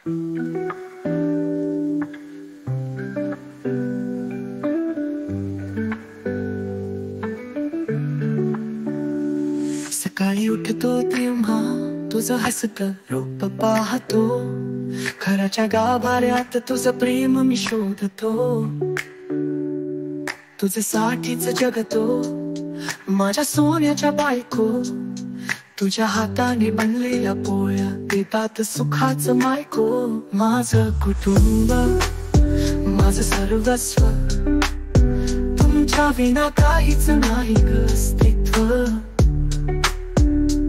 सकाळी उठतो तेव्हा तुझं हसतं रूप पाहतो, घराच्या गाभाऱ्यात तुझं प्रेम मी शोधतो. तुझे साठीच जगतो माझ्या सोन्याच्या बायको, तुझ्या हाताने बनलेल्या पोळ्या देतात सुखाचं मायको. माझं कुटुंब माझं सर्वस्व, तुमच्या विना काहीच नाही ग अस्तित्व.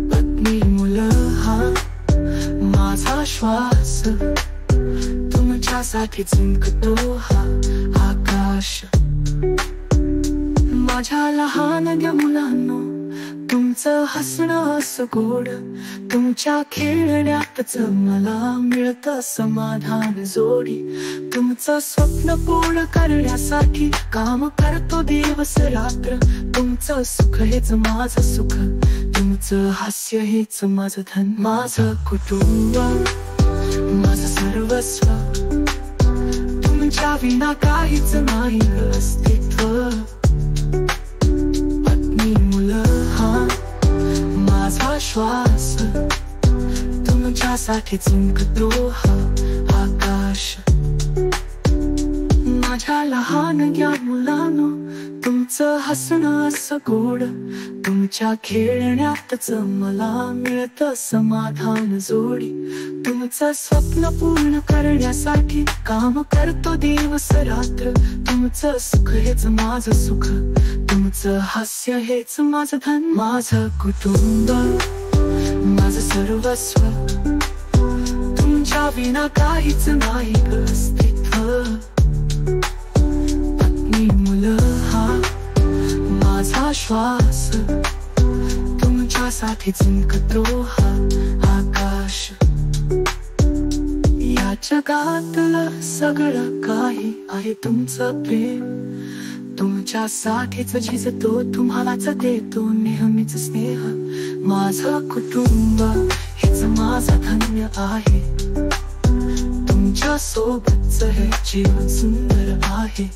पत्नी मुलं हा माझा श्वास, तुमच्यासाठी जिंकतो हा आकाश. माझ्या लहानग्या मुलांनो, तुमचं हसणं असं गोड, तुमच्या खेळण्यातच मला मिळतं समाधान जोडी. तुमचं स्वप्न पूर्ण करण्यासाठी काम करतो दिवस रात्र. तुमचं सुख हेच माझं सुख, तुमचं हास्य हेच माझं धन. माझं कुटुंब माझं सर्वस्व, तुमच्या विना काहीच नाही अस्तित्व. माझा श्वास, तुमच्यासाठी जिंकतो हा आकाश. माझ्या लहानग्या मुलांनो, तुमचं हसणं असं गोड, तुमच्या खेळण्यातच मला मिळतं समाधान जोडी. तुमचं स्वप्न पूर्ण करण्यासाठी काम करतो दिवस रात्र. तुमचं सुख हेच माझं सुख, तुमचं हास्य हेच माझं धन. माझं कुटुंब माझं सर्वस्व, तुमच्या विना काहीच नाही अस्तित्व. पत्नी मुलं हा माझा श्वास, तुमच्यासाठी जिंकतो हा आकाश. या जगातलं सगळं काही आहे तुमचं प्रेम, तुमच्यासाठीच झिजतो तुम्हालाच देतो नेहमीच स्नेह. माझं कुटुंब हेच माझं धन्य आहे, तुमच्या सोबतच हे जीवन सुंदर आहे.